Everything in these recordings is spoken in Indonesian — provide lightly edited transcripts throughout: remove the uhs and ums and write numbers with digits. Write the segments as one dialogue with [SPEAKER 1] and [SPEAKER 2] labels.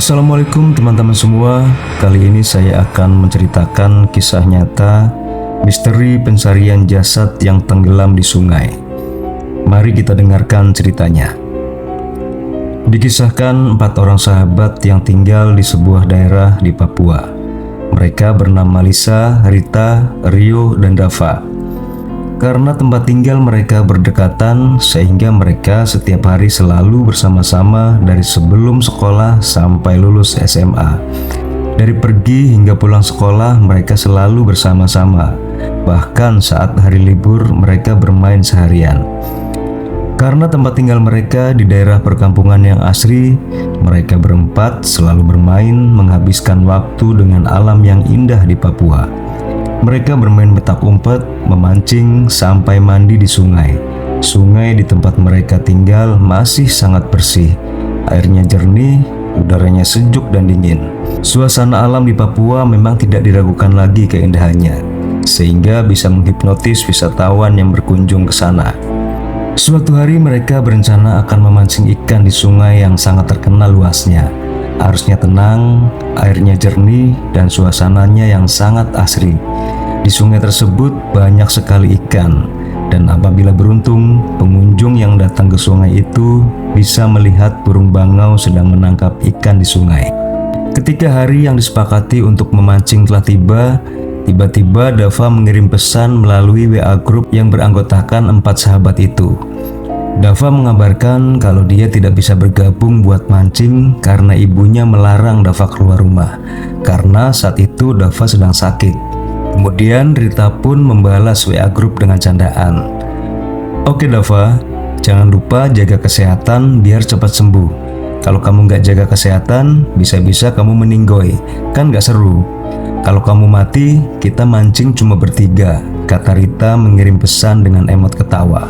[SPEAKER 1] Assalamualaikum teman-teman semua. Kali ini saya akan menceritakan kisah nyata misteri pencarian jasad yang tenggelam di sungai. Mari kita dengarkan ceritanya. Dikisahkan 4 orang sahabat yang tinggal di sebuah daerah di Papua. Mereka bernama Lisa, Rita, Rio, dan Dava. Karena tempat tinggal mereka berdekatan, sehingga mereka setiap hari selalu bersama-sama dari sebelum sekolah sampai lulus SMA. Dari pergi hingga pulang sekolah, mereka selalu bersama-sama. Bahkan saat hari libur, mereka bermain seharian. Karena tempat tinggal mereka di daerah perkampungan yang asri, mereka berempat selalu bermain, menghabiskan waktu dengan alam yang indah di Papua. Mereka bermain petak umpet, memancing, sampai mandi di sungai. Sungai di tempat mereka tinggal masih sangat bersih. Airnya jernih, udaranya sejuk dan dingin. Suasana alam di Papua memang tidak diragukan lagi keindahannya, sehingga bisa menghipnotis wisatawan yang berkunjung ke sana. Suatu hari mereka berencana akan memancing ikan di sungai yang sangat terkenal luasnya. Arusnya tenang, airnya jernih, dan suasananya yang sangat asri. Di sungai tersebut banyak sekali ikan, dan apabila beruntung, pengunjung yang datang ke sungai itu bisa melihat burung bangau sedang menangkap ikan di sungai. Ketika hari yang disepakati untuk memancing telah tiba, tiba-tiba Dava mengirim pesan melalui WA grup yang beranggotakan 4 sahabat itu. Dava mengabarkan kalau dia tidak bisa bergabung buat mancing karena ibunya melarang Dava keluar rumah, karena saat itu Dava sedang sakit. Kemudian Rita pun membalas WA grup dengan candaan. "Oke Dava, jangan lupa jaga kesehatan biar cepat sembuh. Kalau kamu nggak jaga kesehatan, bisa-bisa kamu meninggoy, kan nggak seru. Kalau kamu mati, kita mancing cuma bertiga," kata Rita mengirim pesan dengan emot ketawa.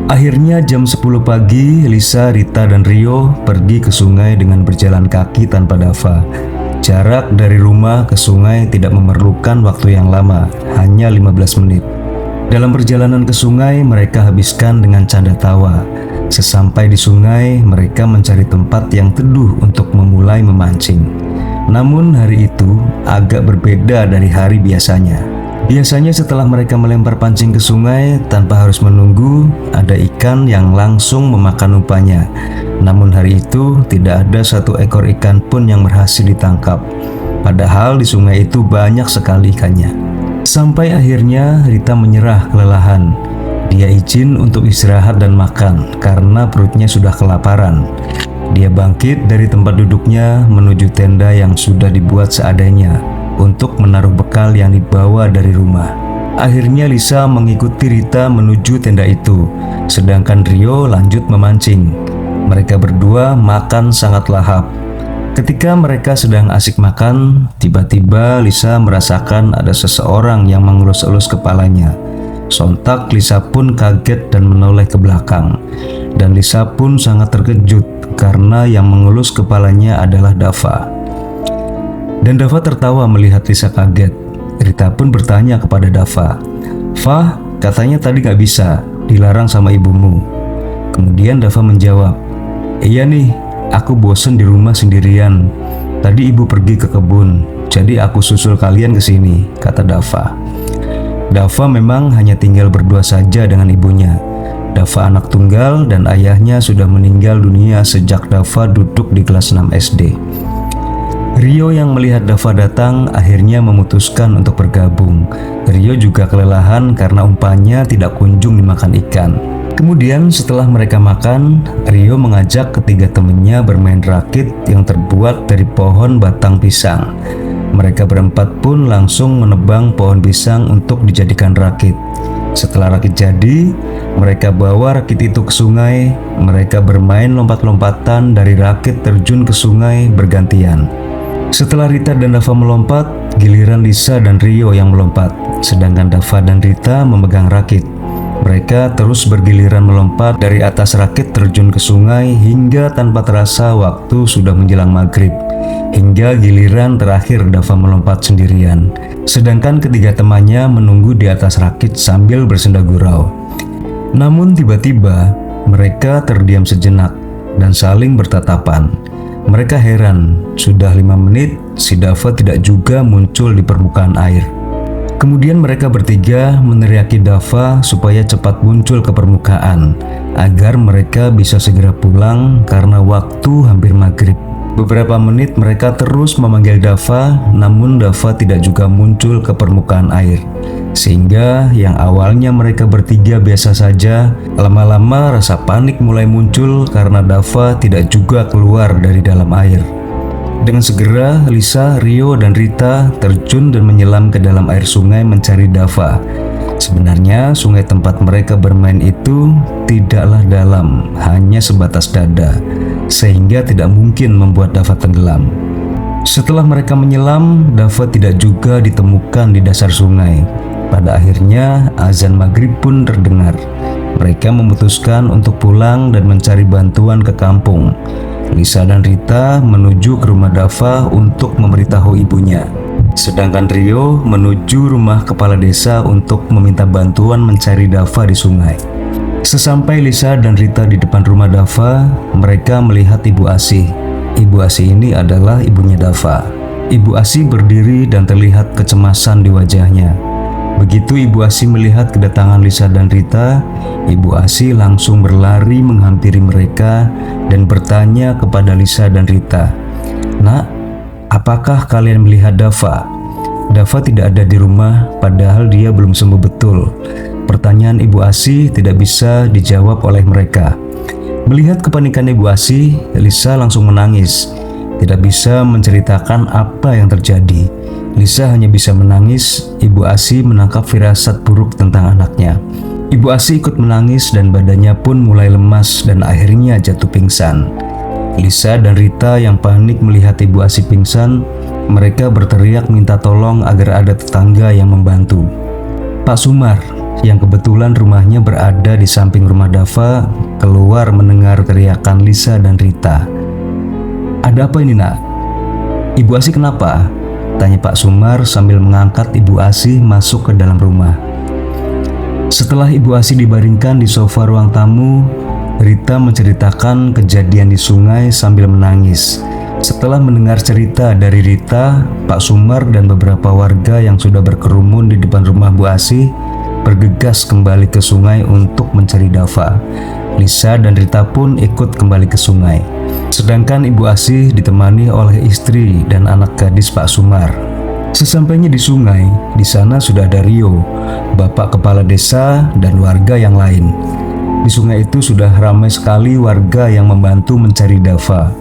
[SPEAKER 1] Akhirnya jam 10 pagi, Lisa, Rita, dan Rio pergi ke sungai dengan berjalan kaki tanpa Dava. Jarak dari rumah ke sungai tidak memerlukan waktu yang lama, hanya 15 menit. Dalam perjalanan ke sungai, mereka habiskan dengan canda tawa. Sesampai di sungai, mereka mencari tempat yang teduh untuk memulai memancing. Namun hari itu agak berbeda dari hari biasanya. Biasanya setelah mereka melempar pancing ke sungai tanpa harus menunggu, ada ikan yang langsung memakan umpannya. Namun hari itu tidak ada satu ekor ikan pun yang berhasil ditangkap. Padahal di sungai itu banyak sekali ikannya. Sampai akhirnya Rita menyerah kelelahan. Dia izin untuk istirahat dan makan karena perutnya sudah kelaparan. Dia bangkit dari tempat duduknya menuju tenda yang sudah dibuat seadanya untuk menaruh bekal yang dibawa dari rumah. Akhirnya Lisa mengikuti Rita menuju tenda itu, sedangkan Rio lanjut memancing. Mereka berdua makan sangat lahap. Ketika mereka sedang asik makan, tiba-tiba Lisa merasakan ada seseorang yang mengelus-elus kepalanya. Sontak Lisa pun kaget dan menoleh ke belakang. Dan Lisa pun sangat terkejut karena yang mengelus kepalanya adalah Dava. Dan Dava tertawa melihat Lisa kaget. Rita pun bertanya kepada Dava, "Fah, katanya tadi gak bisa, dilarang sama ibumu." Kemudian Dava menjawab, "Iya nih, aku bosen di rumah sendirian. Tadi ibu pergi ke kebun, jadi aku susul kalian ke sini," kata Dava. Dava memang hanya tinggal berdua saja dengan ibunya. Dava anak tunggal dan ayahnya sudah meninggal dunia sejak Dava duduk di kelas 6 SD. Rio yang melihat Dava datang akhirnya memutuskan untuk bergabung. Rio juga kelelahan karena umpannya tidak kunjung dimakan ikan. Kemudian setelah mereka makan, Rio mengajak ketiga temannya bermain rakit yang terbuat dari pohon batang pisang. Mereka berempat pun langsung menebang pohon pisang untuk dijadikan rakit. Setelah rakit jadi, mereka bawa rakit itu ke sungai. Mereka bermain lompat-lompatan dari rakit terjun ke sungai bergantian. Setelah Rita dan Dava melompat, giliran Lisa dan Rio yang melompat, sedangkan Dava dan Rita memegang rakit. Mereka terus bergiliran melompat dari atas rakit terjun ke sungai hingga tanpa terasa waktu sudah menjelang maghrib. Hingga giliran terakhir Dava melompat sendirian, sedangkan ketiga temannya menunggu di atas rakit sambil bersenda gurau. Namun tiba-tiba mereka terdiam sejenak dan saling bertatapan. Mereka heran, sudah 5 menit si Dava tidak juga muncul di permukaan air. Kemudian mereka bertiga meneriaki Dava supaya cepat muncul ke permukaan agar mereka bisa segera pulang karena waktu hampir maghrib. Beberapa menit mereka terus memanggil Dava, namun Dava tidak juga muncul ke permukaan air. Sehingga yang awalnya mereka bertiga biasa saja, lama-lama rasa panik mulai muncul karena Dava tidak juga keluar dari dalam air. Dengan segera, Lisa, Rio, dan Rita terjun dan menyelam ke dalam air sungai mencari Dava. Sebenarnya sungai tempat mereka bermain itu tidaklah dalam, hanya sebatas dada, sehingga tidak mungkin membuat Dava tenggelam. Setelah mereka menyelam, Dava tidak juga ditemukan di dasar sungai. Pada akhirnya azan maghrib pun terdengar. Mereka memutuskan untuk pulang dan mencari bantuan ke kampung. Lisa dan Rita menuju ke rumah Dava untuk memberitahu ibunya. Sedangkan Rio menuju rumah kepala desa untuk meminta bantuan mencari Dava di sungai. Sesampai Lisa dan Rita di depan rumah Dava, mereka melihat Ibu Asih. Ibu Asih ini adalah ibunya Dava. Ibu Asih berdiri dan terlihat kecemasan di wajahnya. Begitu Ibu Asih melihat kedatangan Lisa dan Rita, Ibu Asih langsung berlari menghampiri mereka dan bertanya kepada Lisa dan Rita, "Nak, apakah kalian melihat Dava? Dava tidak ada di rumah, padahal dia belum sembuh betul." Pertanyaan Ibu Asih tidak bisa dijawab oleh mereka. Melihat kepanikan Ibu Asih, Lisa langsung menangis. Tidak bisa menceritakan apa yang terjadi. Lisa hanya bisa menangis. Ibu Asih menangkap firasat buruk tentang anaknya. Ibu Asih ikut menangis dan badannya pun mulai lemas dan akhirnya jatuh pingsan. Lisa dan Rita yang panik melihat Ibu Asih pingsan, mereka berteriak minta tolong agar ada tetangga yang membantu. Pak Sumar, yang kebetulan rumahnya berada di samping rumah Dava, keluar mendengar teriakan Lisa dan Rita. "Ada apa ini, Nak? Ibu Asih kenapa?" tanya Pak Sumar sambil mengangkat Ibu Asih masuk ke dalam rumah. Setelah Ibu Asih dibaringkan di sofa ruang tamu, Rita menceritakan kejadian di sungai sambil menangis. Setelah mendengar cerita dari Rita, Pak Sumar dan beberapa warga yang sudah berkerumun di depan rumah Bu Asih bergegas kembali ke sungai untuk mencari Dava. Lisa dan Rita pun ikut kembali ke sungai. Sedangkan Ibu Asih ditemani oleh istri dan anak gadis Pak Sumar. Sesampainya di sungai, di sana sudah ada Rio, bapak kepala desa, dan warga yang lain. Di sungai itu sudah ramai sekali warga yang membantu mencari Dava.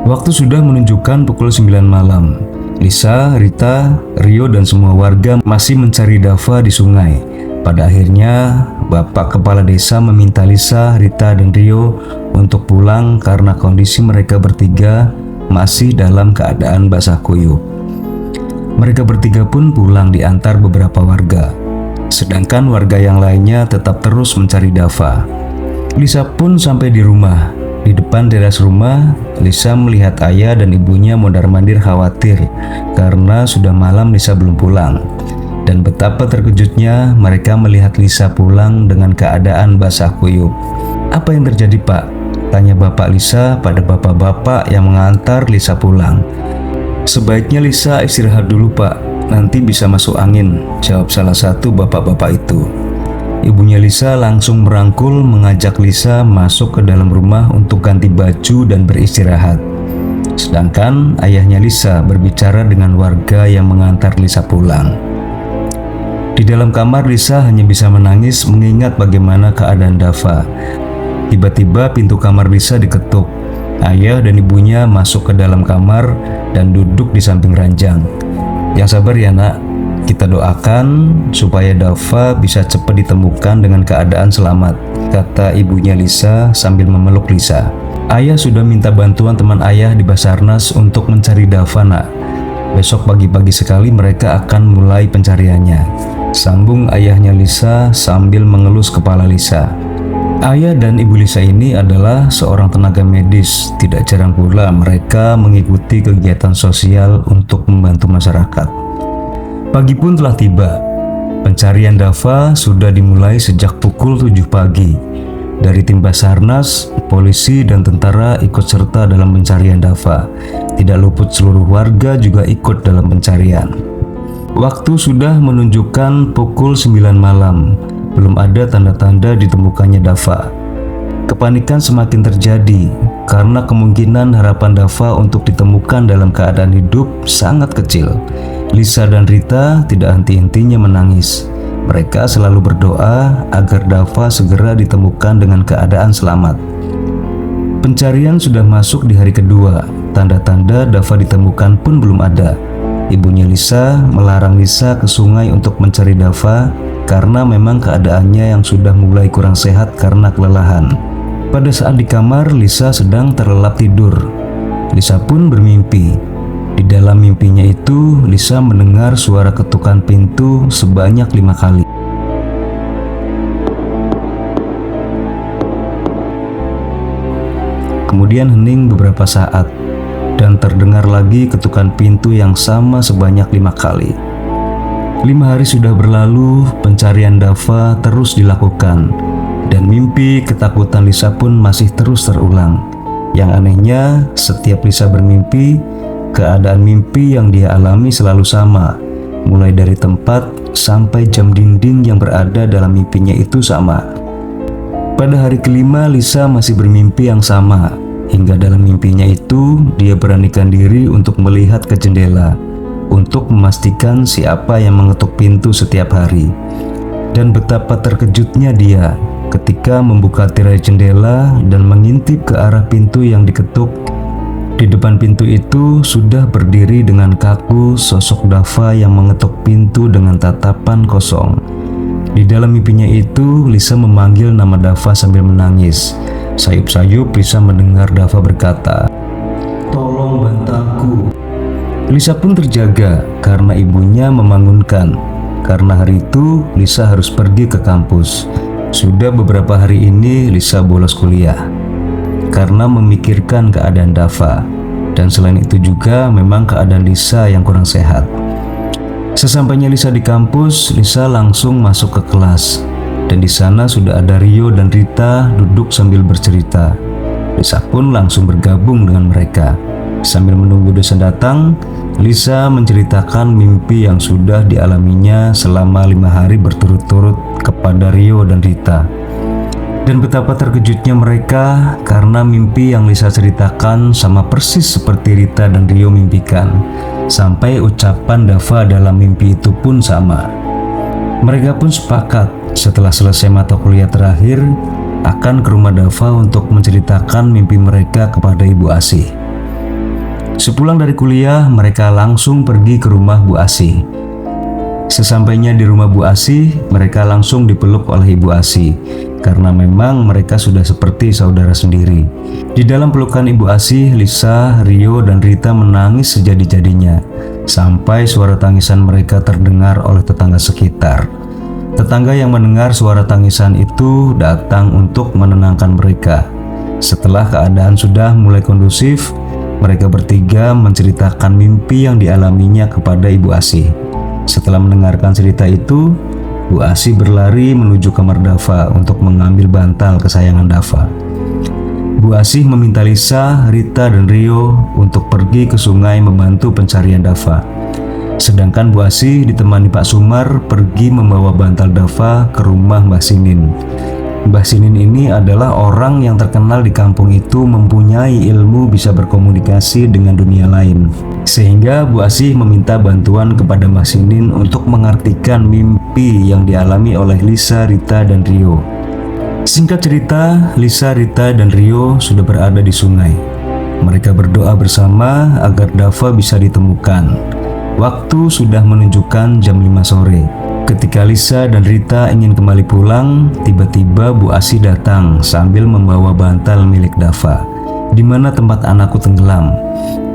[SPEAKER 1] Waktu sudah menunjukkan pukul 9 malam. Lisa, Rita, Rio, dan semua warga masih mencari Dava di sungai. Pada akhirnya, bapak kepala desa meminta Lisa, Rita, dan Rio untuk pulang karena kondisi mereka bertiga masih dalam keadaan basah kuyup. Mereka bertiga pun pulang diantar beberapa warga. Sedangkan warga yang lainnya tetap terus mencari Dava. Lisa pun sampai di rumah. Di depan teras rumah, Lisa melihat ayah dan ibunya mondar-mandir khawatir karena sudah malam Lisa belum pulang. Dan betapa terkejutnya mereka melihat Lisa pulang dengan keadaan basah kuyup. "Apa yang terjadi, Pak?" tanya bapak Lisa pada bapak-bapak yang mengantar Lisa pulang. "Sebaiknya Lisa istirahat dulu, Pak. Nanti bisa masuk angin," jawab salah satu bapak-bapak itu. Ibunya Lisa langsung merangkul mengajak Lisa masuk ke dalam rumah untuk ganti baju dan beristirahat. Sedangkan ayahnya Lisa berbicara dengan warga yang mengantar Lisa pulang. Di dalam kamar, Lisa hanya bisa menangis mengingat bagaimana keadaan Dava. Tiba-tiba pintu kamar Lisa diketuk. Ayah dan ibunya masuk ke dalam kamar dan duduk di samping ranjang. "Yang sabar ya, Nak. Kita doakan supaya Dava bisa cepat ditemukan dengan keadaan selamat," kata ibunya Lisa sambil memeluk Lisa. "Ayah sudah minta bantuan teman ayah di Basarnas untuk mencari Dava, Nak. Besok pagi-pagi sekali mereka akan mulai pencariannya," sambung ayahnya Lisa sambil mengelus kepala Lisa. Ayah dan ibu Lisa ini adalah seorang tenaga medis. Tidak jarang pula mereka mengikuti kegiatan sosial untuk membantu masyarakat. Pagi pun telah tiba. Pencarian Dava sudah dimulai sejak pukul 7 pagi. Dari tim Basarnas, polisi dan tentara ikut serta dalam pencarian Dava. Tidak luput seluruh warga juga ikut dalam pencarian. Waktu sudah menunjukkan pukul 9 malam. Belum ada tanda-tanda ditemukannya Dava. Kepanikan semakin terjadi karena kemungkinan harapan Dava untuk ditemukan dalam keadaan hidup sangat kecil. Lisa dan Rita tidak henti-hentinya menangis. Mereka selalu berdoa agar Dava segera ditemukan dengan keadaan selamat. Pencarian sudah masuk di hari kedua. Tanda-tanda Dava ditemukan pun belum ada. Ibunya Lisa melarang Lisa ke sungai untuk mencari Dava karena memang keadaannya yang sudah mulai kurang sehat karena kelelahan. Pada saat di kamar, Lisa sedang terlelap tidur. Lisa pun bermimpi. Di dalam mimpinya itu, Lisa mendengar suara ketukan pintu sebanyak 5 kali. Kemudian hening beberapa saat, dan terdengar lagi ketukan pintu yang sama sebanyak 5 kali. 5 hari sudah berlalu, pencarian Dava terus dilakukan, dan mimpi ketakutan Lisa pun masih terus terulang. Yang anehnya, setiap Lisa bermimpi, keadaan mimpi yang dia alami selalu sama, mulai dari tempat sampai jam dinding yang berada dalam mimpinya itu sama. Pada hari kelima, Lisa masih bermimpi yang sama, hingga dalam mimpinya itu dia beranikan diri untuk melihat ke jendela, untuk memastikan siapa yang mengetuk pintu setiap hari. Dan betapa terkejutnya dia ketika membuka tirai jendela dan mengintip ke arah pintu yang diketuk. Di depan pintu itu sudah berdiri dengan kaku sosok Dava yang mengetuk pintu dengan tatapan kosong. Di dalam mimpinya itu, Lisa memanggil nama Dava sambil menangis. Sayup-sayup Lisa mendengar Dava berkata, "Tolong bantaku." Lisa pun terjaga karena ibunya membangunkan. Karena hari itu Lisa harus pergi ke kampus. Sudah beberapa hari ini Lisa bolos kuliah karena memikirkan keadaan Dava, dan selain itu juga memang keadaan Lisa yang kurang sehat. Sesampainya Lisa di kampus, Lisa langsung masuk ke kelas, dan di sana sudah ada Rio dan Rita duduk sambil bercerita. Lisa pun langsung bergabung dengan mereka. Sambil menunggu dosen datang, Lisa menceritakan mimpi yang sudah dialaminya selama 5 hari berturut-turut kepada Rio dan Rita. Dan betapa terkejutnya mereka karena mimpi yang Lisa ceritakan sama persis seperti Rita dan Rio mimpikan. Sampai ucapan Dava dalam mimpi itu pun sama. Mereka pun sepakat setelah selesai mata kuliah terakhir akan ke rumah Dava untuk menceritakan mimpi mereka kepada Ibu Asih. Sepulang dari kuliah, mereka langsung pergi ke rumah Bu Asih. Sesampainya di rumah Bu Asih, mereka langsung dipeluk oleh Ibu Asih karena memang mereka sudah seperti saudara sendiri. Di dalam pelukan Ibu Asih, Lisa, Rio, dan Rita menangis sejadi-jadinya sampai suara tangisan mereka terdengar oleh tetangga sekitar. Tetangga yang mendengar suara tangisan itu datang untuk menenangkan mereka. Setelah keadaan sudah mulai kondusif, mereka bertiga menceritakan mimpi yang dialaminya kepada Ibu Asih. Setelah mendengarkan cerita itu, Bu Asih berlari menuju kamar Dava untuk mengambil bantal kesayangan Dava. Bu Asih meminta Lisa, Rita, dan Rio untuk pergi ke sungai membantu pencarian Dava. Sedangkan Bu Asih ditemani Pak Sumar pergi membawa bantal Dava ke rumah Mbah Sinin. Mbah Sinin ini adalah orang yang terkenal di kampung itu mempunyai ilmu bisa berkomunikasi dengan dunia lain. Sehingga Bu Asih meminta bantuan kepada Mbah Sinin untuk mengartikan mimpi yang dialami oleh Lisa, Rita, dan Rio. Singkat cerita, Lisa, Rita, dan Rio sudah berada di sungai. Mereka berdoa bersama agar Dava bisa ditemukan. Waktu sudah menunjukkan jam 5 sore. Ketika Lisa dan Rita ingin kembali pulang, tiba-tiba Bu Asih datang sambil membawa bantal milik Dava. "Di mana tempat anakku tenggelam?"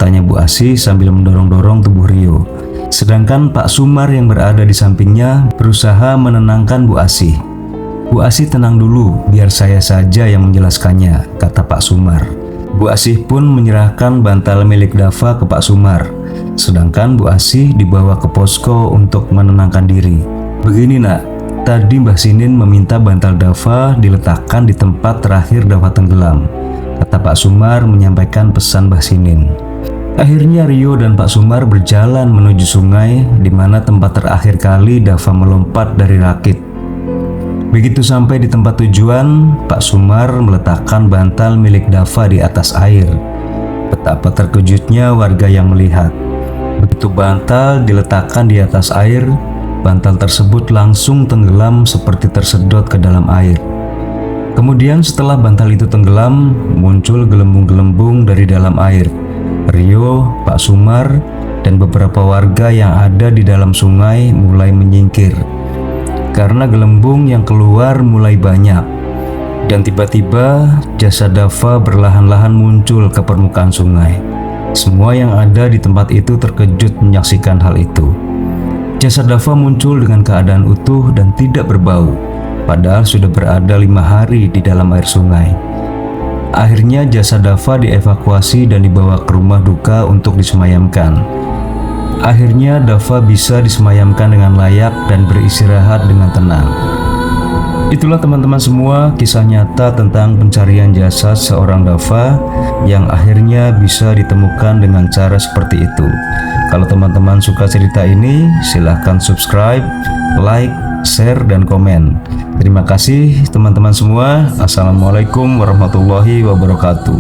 [SPEAKER 1] tanya Bu Asih sambil mendorong-dorong tubuh Rio. Sedangkan Pak Sumar yang berada di sampingnya berusaha menenangkan Bu Asih. "Bu Asih tenang dulu, biar saya saja yang menjelaskannya," kata Pak Sumar. Bu Asih pun menyerahkan bantal milik Dava ke Pak Sumar. Sedangkan Bu Asih dibawa ke posko untuk menenangkan diri. "Begini nak, Tadi Mbah Sinin meminta bantal Dava diletakkan di tempat terakhir Dava tenggelam, kata Pak Sumar menyampaikan pesan Mbah Sinin. Akhirnya Rio dan Pak Sumar berjalan menuju sungai di mana tempat terakhir kali Dava melompat dari rakit. Begitu sampai di tempat tujuan, Pak Sumar meletakkan bantal milik Dava di atas air. Betapa terkejutnya warga yang melihat. Begitu bantal diletakkan di atas air, bantal tersebut langsung tenggelam seperti tersedot ke dalam air. Kemudian setelah bantal itu tenggelam, muncul gelembung-gelembung dari dalam air. Rio, Pak Sumar, dan beberapa warga yang ada di dalam sungai mulai menyingkir karena gelembung yang keluar mulai banyak. Dan tiba-tiba jasad Dava berlahan-lahan muncul ke permukaan sungai. Semua yang ada di tempat itu terkejut menyaksikan hal itu. Jasad Dava muncul dengan keadaan utuh dan tidak berbau, padahal sudah berada 5 hari di dalam air sungai. Akhirnya jasad Dava dievakuasi dan dibawa ke rumah duka untuk disemayamkan. Akhirnya Dava bisa disemayamkan dengan layak dan beristirahat dengan tenang. Itulah teman-teman semua kisah nyata tentang pencarian jasad seorang Dava yang akhirnya bisa ditemukan dengan cara seperti itu. Kalau teman-teman suka cerita ini, silahkan subscribe, like, share, dan komen. Terima kasih teman-teman semua. Assalamualaikum warahmatullahi wabarakatuh.